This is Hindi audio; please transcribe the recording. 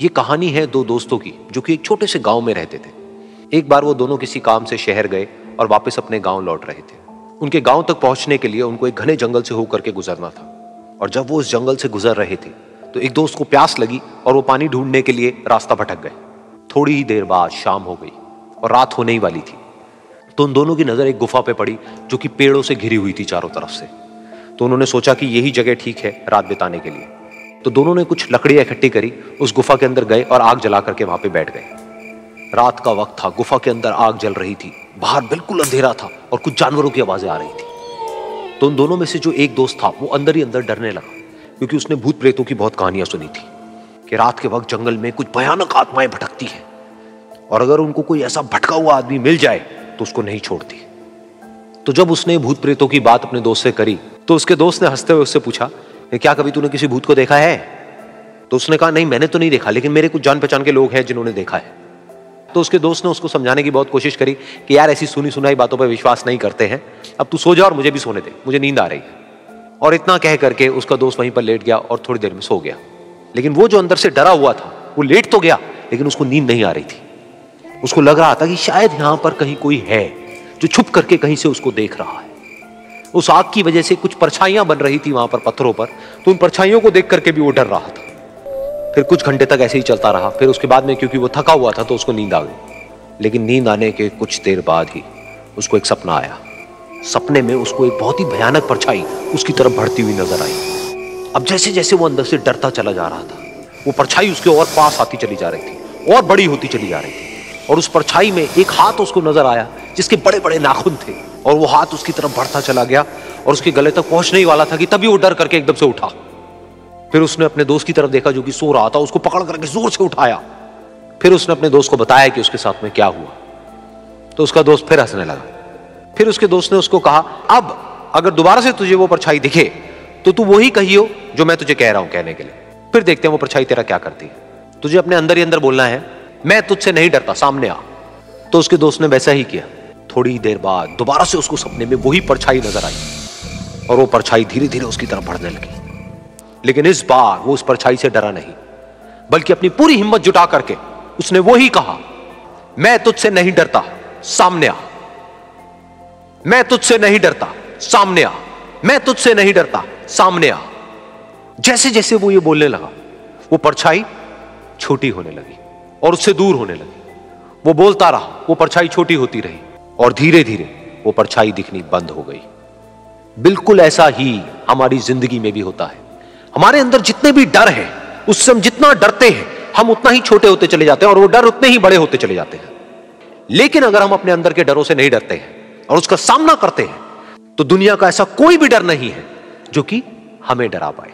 ये कहानी है दो दोस्तों की जो कि एक छोटे से गांव में रहते थे। एक बार वो दोनों किसी काम से शहर गए और वापस अपने गांव लौट रहे थे। उनके गांव तक पहुंचने के लिए उनको एक घने जंगल से होकर के गुजरना था। और जब वो उस जंगल से गुजर रहे थे तो एक दोस्त को प्यास लगी और वो पानी ढूंढने के लिए रास्ता भटक गए। थोड़ी ही देर बाद शाम हो गई और रात होने ही वाली थी। तो उन दोनों की नजर एक गुफा पे पड़ी जो कि पेड़ों से घिरी हुई थी चारों तरफ से। तो उन्होंने सोचा कि यही जगह ठीक है रात बिताने के लिए। तो दोनों ने कुछ लकड़ियां इकट्ठी करी, उस गुफा के अंदर गए और आग जला करके वहां पे बैठ गए। रात का वक्त था, गुफा के अंदर आग जल रही थी, बाहर बिल्कुल अंधेरा था और कुछ जानवरों की आवाजें आ रही थी। तो उन दोनों में से जो एक दोस्त था वो अंदर ही अंदर डरने लगा, क्योंकि उसने भूत प्रेतों की बहुत कहानियां सुनी थी कि रात के वक्त जंगल में कुछ भयानक आत्माएं भटकती हैं और अगर उनको कोई ऐसा भटका हुआ आदमी मिल जाए तो उसको नहीं छोड़ती। तो जब उसने भूत प्रेतों की बात अपने दोस्त से करी तो उसके दोस्त ने हंसते हुए उससे पूछा, क्या कभी तूने किसी भूत को देखा है? तो उसने कहा, नहीं मैंने तो नहीं देखा, लेकिन मेरे कुछ जान पहचान के लोग हैं जिन्होंने देखा है। तो उसके दोस्त ने उसको समझाने की बहुत कोशिश करी कि यार ऐसी सुनी सुनाई बातों पर विश्वास नहीं करते हैं, अब तू सो जा और मुझे भी सोने दे, मुझे नींद आ रही है। और इतना कह करके उसका दोस्त वहीं पर लेट गया और थोड़ी देर में सो गया। लेकिन वो जो अंदर से डरा हुआ था वो लेट तो गया, लेकिन उसको नींद नहीं आ रही थी। उसको लग रहा था कि शायद यहां पर कहीं कोई है जो छुप करके कहीं से उसको देख रहा है। उस आग की वजह से कुछ परछाइयां बन रही थी वहां पर पत्थरों पर, तो उन परछाइयों को देख करके भी वो डर रहा था। फिर कुछ घंटे तक ऐसे ही चलता रहा। फिर उसके बाद में क्योंकि वो थका हुआ था तो उसको नींद आ गई। लेकिन नींद आने के कुछ देर बाद ही उसको एक सपना आया। सपने में उसको एक बहुत ही भयानक परछाई उसकी तरफ बढ़ती हुई नजर आई। अब जैसे जैसे वो अंदर से डरता चला जा रहा था, वो परछाई उसके और पास आती चली जा रही थी और बड़ी होती चली जा रही थी। और उस परछाई में एक हाथ उसको नजर आया जिसके बड़े बड़े नाखून थे, और वो हाथ उसकी तरफ बढ़ता चला गया और उसके गले तक पहुंचने ही वाला था कि तभी वो डर करके एकदम से उठा। फिर उसने अपने दोस्त की तरफ देखा जो कि सो रहा था, उसको पकड़ करके जोर से उठाया। फिर उसने अपने दोस्त को बताया कि उसके साथ में क्या हुआ। तो उसका दोस्त फिर हंसने लगा। फिर उसके दोस्त ने उसको कहा, अब अगर दोबारा से तुझे वो परछाई दिखे तो तू वही कहियो जो मैं तुझे कह रहा हूं कहने के लिए, फिर देखते हैं वो परछाई तेरा क्या करती है। तुझे अपने अंदर ही अंदर बोलना है, मैं तुझसे नहीं डरता, सामने आ। तो उसके दोस्त ने वैसा ही किया। थोड़ी देर बाद दोबारा से उसको सपने में वही परछाई नजर आई और वो परछाई धीरे धीरे उसकी तरफ बढ़ने लगी। लेकिन इस बार वो उस परछाई से डरा नहीं, बल्कि अपनी पूरी हिम्मत जुटा करके उसने वही कहा, मैं तुझसे नहीं डरता, सामने आ। मैं तुझसे नहीं डरता, सामने आ। मैं तुझसे नहीं डरता, सामने आ। जैसे जैसे वो ये बोलने लगा वो परछाई छोटी होने लगी और उससे दूर होने लगी। वो बोलता रहा, वो परछाई छोटी होती रही और धीरे धीरे वो परछाई दिखनी बंद हो गई। बिल्कुल ऐसा ही हमारी जिंदगी में भी होता है। हमारे अंदर जितने भी डर हैं, उससे हम जितना डरते हैं हम उतना ही छोटे होते चले जाते हैं और वो डर उतने ही बड़े होते चले जाते हैं। लेकिन अगर हम अपने अंदर के डरों से नहीं डरते हैं और उसका सामना करते हैं तो दुनिया का ऐसा कोई भी डर नहीं है जो कि हमें डरा पाए।